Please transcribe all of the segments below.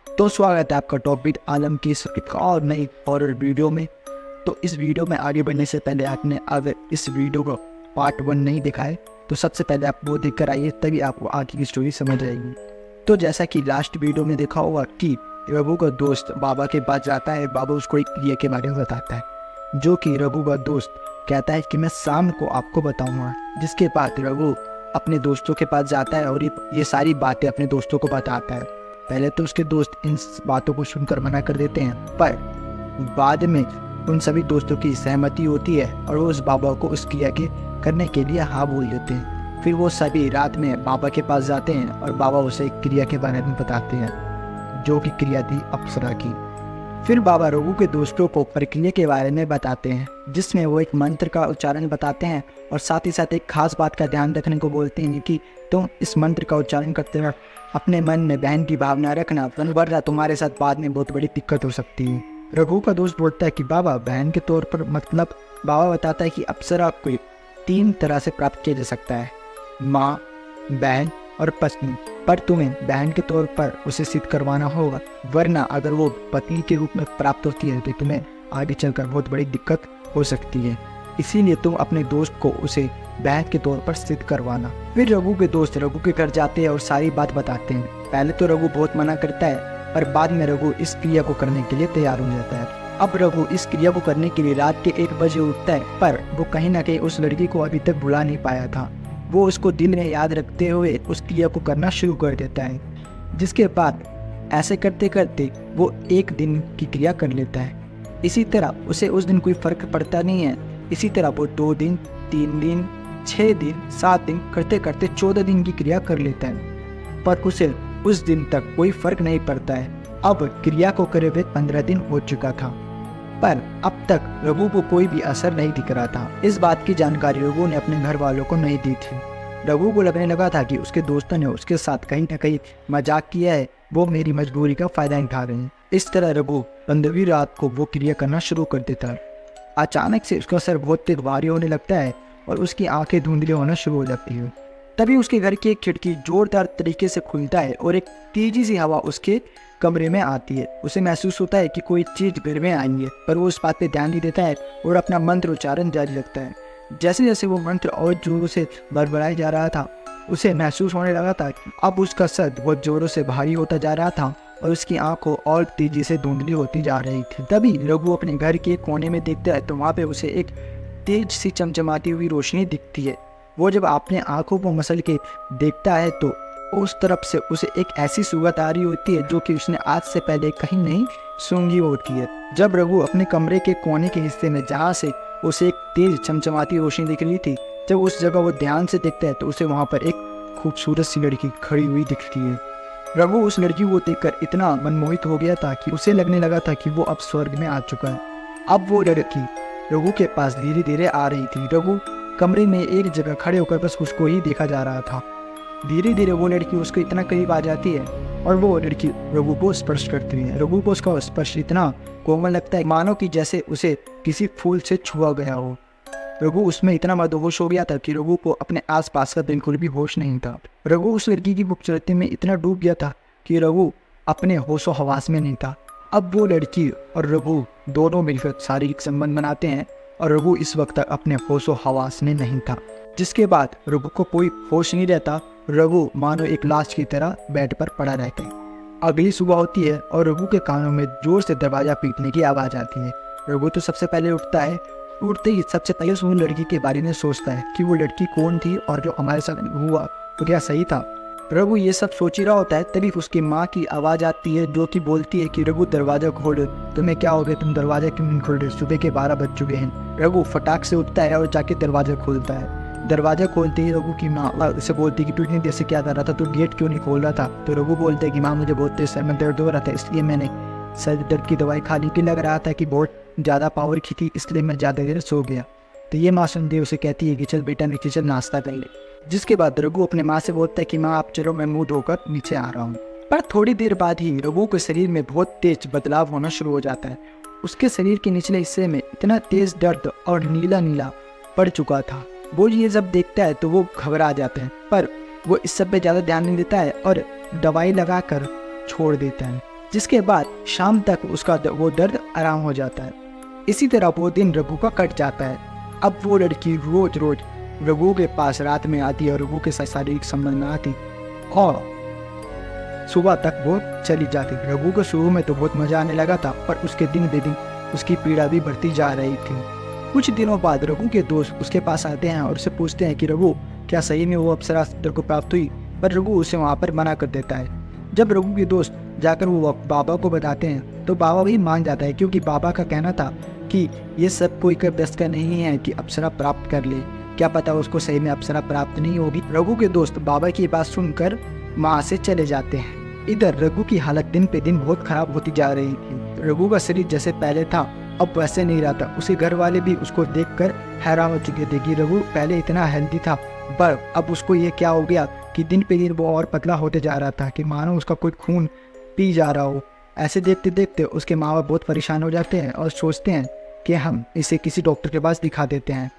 तो स्वागत है आपका टॉप बीट आलम की एक और नई हॉरर वीडियो में। तो इस वीडियो में आगे बढ़ने से पहले आपने अगर इस वीडियो को पार्ट 1 नहीं देखा है तो सबसे पहले आप वो देख कर आइए, तभी आपको आगे की स्टोरी समझ आएगी। तो जैसा कि लास्ट वीडियो में देखा होगा कि रघु का दोस्त बाबा के पास जाता है, बाबा उसको एक क्रिया के बारे में बताता है, जो कि रघु का दोस्त कहता है कि मैं शाम को आपको बताऊंगा। जिसके बाद रघु अपने दोस्तों के पास जाता है और ये सारी बातें अपने दोस्तों को बताता है। पहले तो उसके दोस्त इन बातों को सुनकर मना कर देते हैं, पर बाद में उन सभी दोस्तों की सहमति होती है और वो उस बाबा को उस क्रिया के करने के लिए हाँ बोल देते हैं। फिर वो सभी रात में बाबा के पास जाते हैं और बाबा उसे एक क्रिया के बारे में बताते हैं, जो कि क्रिया थी अप्सरा की। फिर बाबा रघु के दोस्तों को प्रक्रिया के बारे में बताते हैं, जिसमें वो एक मंत्र का उच्चारण बताते हैं और साथ ही साथ एक खास बात का ध्यान रखने को बोलते हैं कि तुम इस मंत्र का उच्चारण करते वक्त अपने मन में बहन की भावना रखना, वरना तुम्हारे साथ बाद में बहुत बड़ी दिक्कत हो सकती है। रघु का दोस्त बोलता है कि बाबा बहन के तौर पर मतलब बाबा बताता है कि अप्सरा को 3 तरह से प्राप्त किया जा सकता है, माँ, बहन और पत्नी। पर तुम्हें बहन के तौर पर उसे सिद्ध करवाना होगा, वरना अगर वो पत्नी के रूप में प्राप्त होती है तो तुम्हें आगे चलकर बहुत बड़ी दिक्कत हो सकती है। इसीलिए तुम अपने दोस्त को उसे बहन के तौर पर सिद्ध करवाना। फिर रघु के दोस्त रघु के घर जाते हैं और सारी बात बताते हैं। पहले तो रघु बहुत मना करता है, पर बाद में रघु इस क्रिया को करने के लिए तैयार हो जाता है। अब रघु इस क्रिया को करने के लिए रात के 1 बजे उठता है, पर वो कहीं ना कहीं उस लड़की को अभी तक भुला नहीं पाया था। वो उसको दिल में याद रखते हुए उस क्रिया को करना शुरू कर देता है। जिसके बाद ऐसे करते करते वो 1 दिन की क्रिया कर लेता है। इसी तरह उसे उस दिन कोई फर्क पड़ता नहीं है। इसी तरह वो 2 दिन, 3 दिन, 6 दिन, 7 दिन करते करते 14 दिन की क्रिया कर लेता है, पर उसे उस दिन तक कोई फर्क नहीं पड़ता है। अब क्रिया को करे हुए 15 दिन हो चुका था, पर अब तक रघु को कोई भी असर नहीं दिख रहा था। इस बात की जानकारी रघु ने अपने घर वालों को नहीं दी थी। रघु को लगने लगा था कि उसके दोस्तों ने उसके साथ कहीं ना कहीं मजाक किया है, वो मेरी मजबूरी का फायदा उठा रहे हैं। इस तरह रघु 15वीं रात को वो क्रिया करना शुरू कर देता है। अचानक से उसका सर बहुत तेज भारी होने लगता है और उसकी आंखें धुंधली होना शुरू हो जाती है। तभी उसके घर की एक खिड़की जोरदार तरीके से खुलता है और एक तेजी सी हवा उसके कमरे में आती है। उसे महसूस होता है कि कोई चीज घर में आई है, पर वो उस बात पे ध्यान नहीं देता है और अपना मंत्र उच्चारण जारी रखता है। जैसे जैसे वो मंत्र और जोरों से बड़बड़ाया जा रहा था, उसे महसूस होने लगा था कि अब उसका सर बहुत जोरों से भारी होता जा रहा था और उसकी आंखों और तेजी से धुंधली होती जा रही थी। तभी रघु अपने घर के कोने में देखता है तो वहाँ पे उसे एक तेज सी चमचमाती हुई रोशनी दिखती है। वो जब अपने आंखों को मसल के देखता है तो उस तरफ से उसे एक ऐसी सुगंध आ रही होती है जो कि उसने आज से पहले कहीं नहीं सूंघी होती है। जब रघु अपने कमरे के कोने के हिस्से में जहाँ से उसे एक तेज चमचमाती रोशनी दिख रही थी, जब उस जगह वो ध्यान से देखता है तो उसे वहाँ पर एक खूबसूरत सी लड़की खड़ी हुई दिखती है। रघु उस लड़की को देखकर इतना मनमोहित हो गया था कि उसे लगने लगा था कि वो अब स्वर्ग में आ चुका है। अब वो लड़की रघु के पास धीरे धीरे आ रही थी। रघु कमरे में एक जगह खड़े होकर बस उसको ही देखा जा रहा था। धीरे धीरे वो लड़की उसको इतना करीब आ जाती है और वो लड़की रघु को स्पर्श करती है। रघु को उसका स्पर्श इतना कोमल लगता है मानो कि जैसे उसे किसी फूल से छुआ गया हो। रघु उसमें इतना मदहोश हो गया था कि रघु को अपने आसपास का बिल्कुल भी होश नहीं था। रघु उस लड़की की खूबसूरती में इतना डूब गया था कि रघु अपने होशो हवास में नहीं था। अब वो लड़की और रघु दोनों मिलकर शारीरिक संबंध बनाते हैं और रघु इस वक्त तक अपने होशो हवास में नहीं था। जिसके बाद रघु को कोई होश नहीं रहता। रघु मानो एक लाश की तरह बेड पर पड़ा रहता है। अगली सुबह होती है और रघु के कानों में जोर से दरवाजा पीटने की आवाज़ आती है। रघु तो सबसे पहले उठता है। उठते ही सबसे पहले उस लड़की के बारे में सोचता है कि वो लड़की कौन थी और जो हमारे साथ हुआ तो क्या सही था। रघु ये सब सोच ही रहा होता है, तभी उसकी माँ की आवाज़ आती है जो कि बोलती है कि रघु दरवाज़ा खोल, तुम्हें क्या हो गया, तुम दरवाज़ा क्यों नहीं खोल रहे, सुबह के 12 बज चुके हैं। रघु फटाक से उठता है और जाके दरवाज़ा खोलता है। दरवाज़ा खोलते ही रघु की माँ उसे बोलती है कि तू इतनी देर से क्या कर रहा था, तू गेट क्यों नहीं खोल रहा था। तो रघु बोलते है कि माँ मुझे बहुत तेज सर में दर्द हो रहा था, इसलिए मैंने सर दर्द की दवाई खा ली थी, लग रहा था कि बहुत ज़्यादा पावर की थी, इसलिए मैं ज़्यादा देर सो गया। तो ये माँ सुनती है उसे कहती है कि चल बेटा नीचे चल, नाश्ता कर ले। जिसके बाद रघु अपने माँ से बोलता है कि माँ आप चलो, मैं मुँह धोकर नीचे आ रहा हूँ। पर थोड़ी देर बाद ही रघु के शरीर में बहुत तेज बदलाव होना शुरू हो जाता है। उसके शरीर के निचले हिस्से में इतना तेज दर्द और नीला नीला पड़ चुका था। वो ये जब देखता है तो वो घबरा जाता है, पर वो इस सब पे ज़्यादा ध्यान नहीं देता है और दवाई लगाकर छोड़ देता है। जिसके बाद शाम तक उसका वो दर्द आराम हो जाता है। इसी तरह वो दिन रघु का कट जाता है। अब वो लड़की रोज रोज रघु के पास रात में आती है और रघु के साथ शारीरिक संबंध में आती और सुबह तक वो चली जाती। रघु को शुरू में तो बहुत मजा आने लगा था, पर उसके दिन बे दिन उसकी पीड़ा भी बढ़ती जा रही थी। कुछ दिनों बाद रघु के दोस्त उसके पास आते हैं और उससे पूछते हैं कि रघु, क्या सही में वो अप्सरा तेरे को प्राप्त हुई? पर रघु उसे वहाँ पर मना कर देता है। जब रघु के दोस्त जाकर वो बाबा को बताते हैं तो बाबा भी मान जाता है, क्योंकि बाबा का कहना था कि ये सब कोई कर बस का नहीं है कि अप्सरा प्राप्त कर ले, क्या पता उसको सही में अप्सरा प्राप्त नहीं होगी। रघु के दोस्त बाबा की बात सुनकर वहाँ से चले जाते हैं। इधर रघु की हालत दिन पे दिन बहुत खराब होती जा रही थी। रघु का शरीर जैसे पहले था अब वैसे नहीं रहा था। उसके घर वाले भी उसको देखकर हैरान हो चुके थे कि रघु पहले इतना हेल्दी था, पर अब उसको ये क्या हो गया कि दिन पे दिन वो और पतला होते जा रहा था, कि मानो उसका कोई खून पी जा रहा हो। ऐसे देखते देखते उसके माँ बाप बहुत परेशान हो जाते हैं और सोचते हैं कि हम इसे किसी डॉक्टर के पास दिखा देते हैं।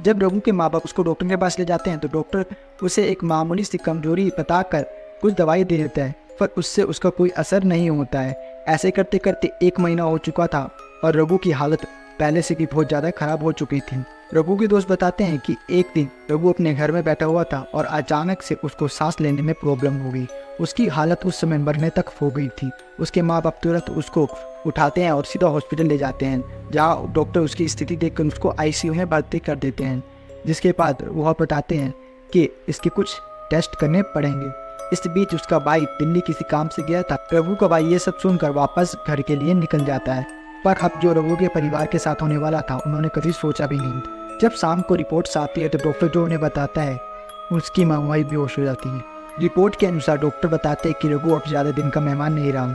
जब रघु के माँ बाप उसको डॉक्टर के पास ले जाते हैं तो डॉक्टर उसे एक मामूली सी कमजोरी बताकर कुछ दवाई दे देता है, पर उससे उसका कोई असर नहीं होता है। ऐसे करते करते 1 महीना हो चुका था और रघु की हालत पहले से भी बहुत ज़्यादा खराब हो चुकी थी। रघु के दोस्त बताते हैं कि एक दिन रघु अपने घर में बैठा हुआ था और अचानक से उसको सांस लेने में प्रॉब्लम हो गई। उसकी हालत उस समय मरने तक हो गई थी। उसके माँ बाप तुरंत उसको उठाते हैं और सीधा हॉस्पिटल ले जाते हैं, जहाँ डॉक्टर उसकी स्थिति देखकर उसको आईसीयू में भर्ती कर देते हैं। जिसके बाद वह बताते हैं कि इसके कुछ टेस्ट करने पड़ेंगे। इस बीच उसका भाई दिल्ली किसी काम से गया था। रघु का भाई ये सब सुनकर वापस घर के लिए निकल जाता है, पर अब जो रघु के परिवार के साथ होने वाला था उन्होंने कभी सोचा भी नहीं। जब शाम को रिपोर्ट्स आती है तो डॉक्टर जो उन्हें बताता है उसकी माँ वही बेहोश हो जाती है। रिपोर्ट के अनुसार डॉक्टर बताते हैं कि रघु अब ज़्यादा दिन का मेहमान नहीं रहा,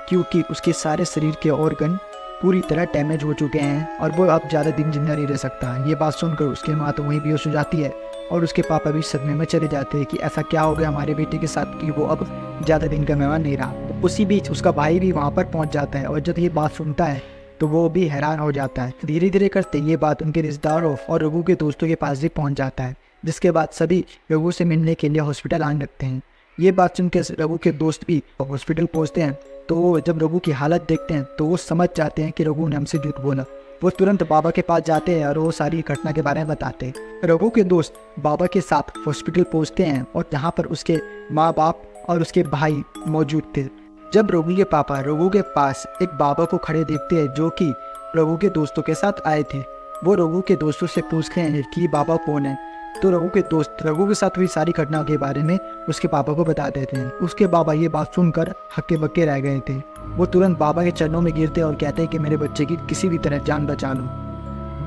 क्योंकि उसके सारे शरीर के ऑर्गन पूरी तरह डैमेज हो चुके हैं और वो अब ज़्यादा दिन जिंदा नहीं रह सकता। ये बात सुनकर उसकी माँ तो वहीं बेहोश हो जाती है और उसके पापा भी सदमे में चले जाते हैं कि ऐसा क्या हो गया हमारे बेटे के साथ कि वो अब ज़्यादा दिन का मेहमान नहीं रहा। उसी बीच उसका भाई भी वहाँ पर पहुँच जाता है और जब ये बात सुनता है तो वो भी हैरान हो जाता है। धीरे धीरे करते ये बात उनके रिश्तेदारों और रघु के दोस्तों के पास भी पहुँच जाता है, जिसके बाद सभी रघु से मिलने के लिए हॉस्पिटल आने लगते हैं। ये बात सुनकर रघु के दोस्त भी हॉस्पिटल पहुँचते हैं, तो वो जब रघु की हालत देखते हैं तो वो समझ जाते हैं कि रघु ने हमसे झूठ बोला। वो तुरंत बाबा के पास जाते हैं और वो सारी घटना के बारे में बताते हैं। रघु के दोस्त बाबा के साथ हॉस्पिटल पहुँचते हैं और यहाँ पर उसके माँ बाप और उसके भाई मौजूद थे। जब रघु के पापा रघु के पास एक बाबा को खड़े देखते हैं जो कि रघु के दोस्तों के साथ आए थे, वो रघु के दोस्तों से पूछते हैं कि बाबा कौन है। तो रघु के दोस्त रघु के साथ हुई सारी घटना के बारे में उसके पापा को बता देते हैं। उसके बाबा ये बात सुनकर हक्के बक्के रह गए थे। वो तुरंत बाबा के चरणों में गिरते और कहते हैं कि मेरे बच्चे की किसी भी तरह जान बचा लो।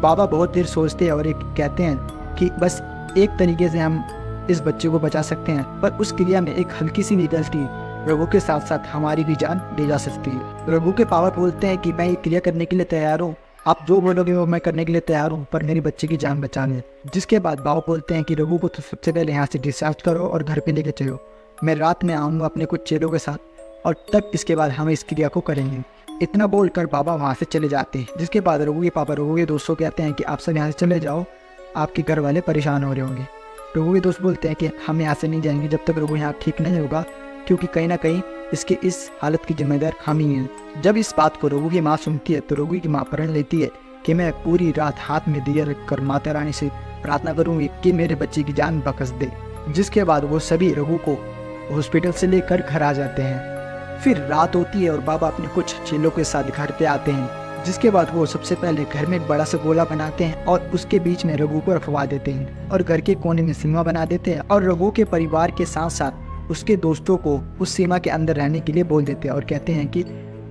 बाबा बहुत देर सोचते हैं और एक कहते हैं कि बस एक तरीके से हम इस बच्चे को बचा सकते हैं, पर उस क्रिया में एक हल्की सी भी गलती रघु के साथ साथ हमारी भी जान ले जा सकती है। रघु के पापा बोलते हैं कि मैं ये क्रिया करने के लिए तैयार हूँ, आप जो बोलोगे वो मैं करने के लिए तैयार हूँ, पर मेरी बच्चे की जान बचाने। जिसके बाद बाबा बोलते हैं कि रघु को तो सबसे पहले यहाँ से डिस्चार्ज करो और घर पे लेके चलो। मैं रात में आऊँगा अपने कुछ चेलों के साथ और तब इसके बाद हम इस क्रिया को करेंगे। इतना बोलकर बाबा वहाँ से चले जाते हैं। जिसके बाद रघु के पापा रघु के दोस्तों कहते हैं कि आप सब यहाँ से चले जाओ, आपके घर वाले परेशान हो रहे होंगे। रघु के दोस्त बोलते हैं कि हम यहाँ से नहीं जाएंगे जब तक रघु यहाँ ठीक नहीं होगा, क्योंकि कहीं ना कहीं इसके इस हालत की जिम्मेदार हम ही हैं। जब इस बात को रघु की माँ सुनती है तो रघु की माँ प्रण लेती है कि मैं पूरी रात हाथ में दिया रखकर माता रानी से प्रार्थना करूंगी कि मेरे बच्चे की जान बख्श दे। जिसके बाद वो सभी रघु को हॉस्पिटल से लेकर घर आ जाते हैं। फिर रात होती है और बाबा अपने कुछ चेलों के साथ घर पे आते हैं। जिसके बाद वो सबसे पहले घर में एक बड़ा सा गोला बनाते हैं और उसके बीच में रघु को रखवा देते हैं और घर के कोने में सीमा बना देते हैं और रघु के परिवार के साथ साथ उसके दोस्तों को उस सीमा के अंदर रहने के लिए बोल देते हैं और कहते हैं कि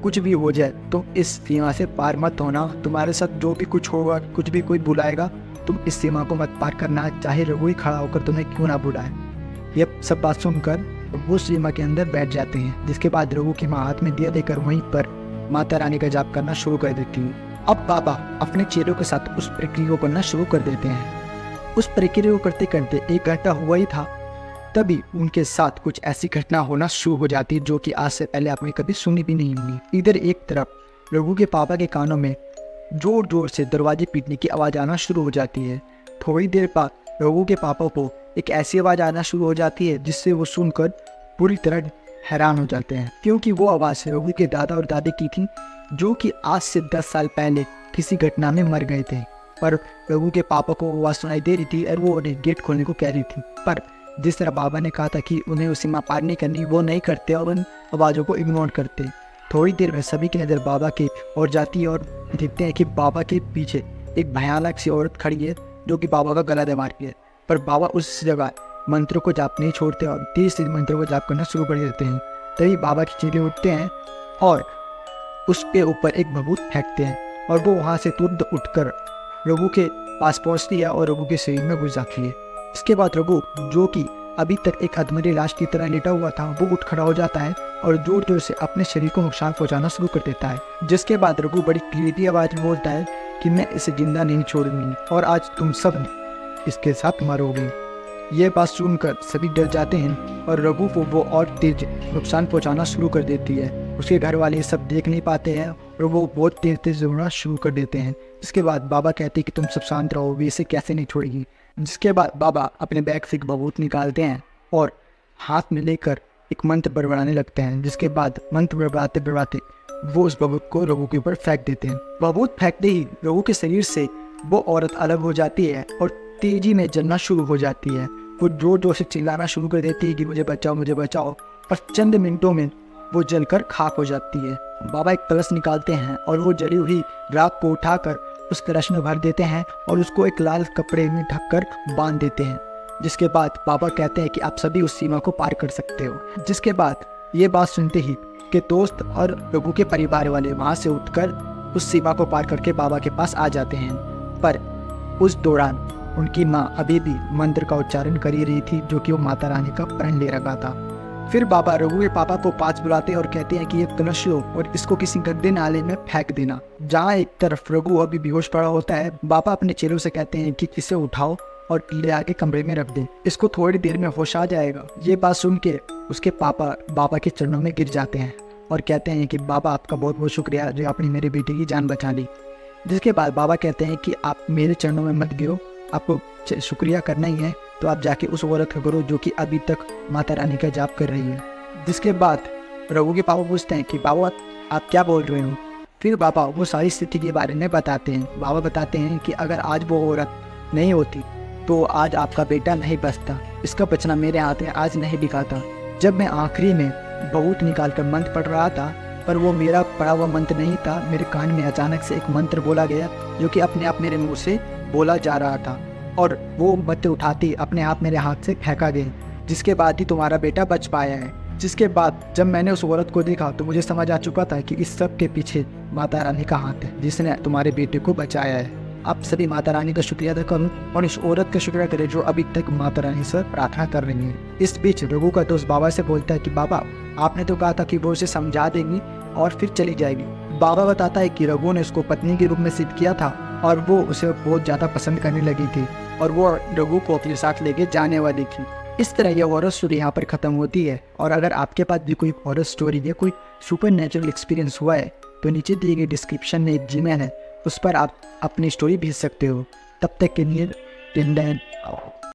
कुछ भी हो जाए तो इस सीमा से पार मत होना, तुम्हारे साथ जो भी कुछ होगा, कुछ भी कोई बुलाएगा तुम इस सीमा को मत पार करना, चाहे रघु ही खड़ा होकर तुम्हें क्यों ना बुलाए। ये सब बात सुनकर वो सीमा के अंदर बैठ जाते हैं। जिसके बाद रघु की माँ हाथ में दिया देकर वहीं पर माता रानी का जाप करना शुरू कर देती है। अब बाबा अपने चेलों के साथ उस प्रक्रिया को करना शुरू कर देते हैं। उस प्रक्रिया को करते करते 1 घंटा हुआ ही था, तभी उनके साथ कुछ ऐसी घटना होना शुरू हो जाती है जो कि आज से पहले आपने कभी सुनी भी नहीं होगी। इधर एक तरफ रघु के पापा के कानों में जोर जोर से दरवाजे पीटने की आवाज़ आना शुरू हो जाती है। थोड़ी देर बाद रघु के पापा को एक ऐसी आवाज़ आना शुरू हो जाती है जिससे वो सुनकर पूरी तरह हैरान हो जाते हैं, क्योंकि वो आवाज़ रघु के दादा और दादी की थी, जो कि आज से 10 साल पहले किसी घटना में मर गए थे। पर रघु के पापा को आवाज़ सुनाई दे रही थी और वो उन्हें गेट खोलने को कह रही थी, पर जिस तरह बाबा ने कहा था कि उन्हें उस सीमा पार नहीं करनी, वो नहीं करते और उन आवाज़ों को इग्नोर करते। थोड़ी देर में सभी की नज़र बाबा की ओर जाती है और देखते हैं कि बाबा के पीछे एक भयानक सी औरत खड़ी है, जो कि बाबा का गला दबा रही है। पर बाबा उस जगह मंत्रों को जाप नहीं छोड़ते और तेज से मंत्रों को जाप करना शुरू कर देते हैं। तभी बाबा की चीलें उठते हैं और उसके ऊपर एक भभूत फेंकते हैं और वो वहाँ से तुरंत उठकर रघु के पास पहुँचती है और रघु के शरीर में घुस जाती है। इसके बाद रघु, जो कि अभी तक एक अधमरी लाश की तरह लेटा हुआ था, वो उठ खड़ा हो जाता है और जोर जोर से अपने शरीर को नुकसान पहुंचाना शुरू कर देता है। जिसके बाद रघु बड़ी क्रीपी आवाज में बोलता है कि मैं इसे जिंदा नहीं छोड़ूंगी और आज तुम सब इसके साथ मरोगे। ये बात सुनकर सभी डर जाते हैं और रघु को वो और तेज नुकसान पहुंचाना शुरू कर देती है। उसके घर वाले सब देख नहीं पाते हैं और वो बहुत तेज तेज रोना शुरू कर देते हैं। इसके बाद बाबा कहते हैं कि तुम सब शांत रहो, वे इसे कैसे नहीं छोड़ेगी। जिसके बाद बाबा अपने बैग से एक भभूत निकालते हैं और हाथ में लेकर एक मंत्र बड़बड़ाने लगते हैं। जिसके बाद मंत्र बड़बड़ाते बड़बड़ाते वो उस भभूत को रघु के ऊपर फेंक देते हैं। भभूत फेंकते ही रघु के शरीर से वो औरत अलग हो जाती है और तेजी में जलना शुरू हो जाती है। वो जोर जोर से चिल्लाना शुरू कर देती है कि मुझे बचाओ, मुझे बचाओ। और चंद मिनटों में वो जलकर खाक हो जाती है। बाबा एक कलश निकालते हैं और वो जली हुई राख को उठाकर उस कलश में भर देते हैं और उसको एक लाल कपड़े में ढककर बांध देते हैं। जिसके बाद बाबा कहते हैं कि आप सभी उस सीमा को पार कर सकते हो। जिसके बाद ये बात सुनते ही कि दोस्त और रघु के परिवार वाले वहाँ से उठकर उस सीमा को पार करके बाबा के पास आ जाते हैं। पर उस दौरान उनकी माँ अभी भी मंत्र का उच्चारण कर ही रही थी, जो कि वो माता रानी का प्रण ले रखा था। फिर बाबा रघु के पापा को पास बुलाते हैं और कहते हैं कि ये कलश लो और इसको किसी गड्ढे नाले में फेंक देना। जहाँ एक तरफ रघु अभी बेहोश पड़ा होता है, बाबा अपने चेलों से कहते हैं कि इसे उठाओ और ले आके कमरे में रख दे, इसको थोड़ी देर में होश आ जाएगा। ये बात सुन के उसके पापा बाबा के चरणों में गिर जाते हैं और कहते हैं कि बाबा आपका बहुत बहुत शुक्रिया जो आपने मेरे बेटे की जान बचा ली। जिसके बाद बाबा कहते हैं कि आप मेरे चरणों में मत गिरो, आपको शुक्रिया करना ही है तो आप जाके उस औरत को करो जो कि अभी तक माता रानी का जाप कर रही है। जिसके बाद रघु के पापा पूछते हैं कि बाबा आप क्या बोल रहे हो। फिर बाबा वो सारी स्थिति के बारे में बताते हैं। बाबा बताते हैं कि अगर आज वो औरत नहीं होती तो आज आपका बेटा नहीं बचता, इसका बचना मेरे हाथ में आज नहीं दिखाता। जब मैं आखिरी में भभूत निकाल कर मंत्र पढ़ रहा था, पर वो मेरा पढ़ा हुआ मंत्र नहीं था, मेरे कान में अचानक से एक मंत्र बोला गया जो कि अपने आप मेरे मुंह से बोला जा रहा था और वो मंत्र उठाती अपने आप मेरे हाथ से फेंका गया, जिसके बाद ही तुम्हारा बेटा बच पाया है। जिसके बाद जब मैंने उस औरत को देखा तो मुझे समझ आ चुका था कि इस सब के पीछे माता रानी का हाथ है, जिसने तुम्हारे बेटे को बचाया है। आप सभी माता रानी का शुक्रिया अदा करूँ और इस औरत का शुक्रिया करें जो अभी तक माता रानी से प्रार्थना कर रही है। इस बीच रघु का दोस्त बाबा से बोलता है कि बाबा आपने तो कहा था कि वो उसे समझा देंगी और फिर चली जाएगी। बाबा बताता है कि रघु ने उसको पत्नी के रूप में सिद्ध किया था और वो उसे बहुत ज़्यादा पसंद करने लगी थी और वो रघु को अपने साथ लेके जाने वाली थी। इस तरह यह हॉरर स्टोरी यहाँ पर ख़त्म होती है। और अगर आपके पास भी कोई हॉरर स्टोरी या कोई सुपर नेचुरल एक्सपीरियंस हुआ है तो नीचे दिए गए डिस्क्रिप्शन में एक जीमेल है, उस पर आप अपनी स्टोरी भेज सकते हो। तब तक के लिए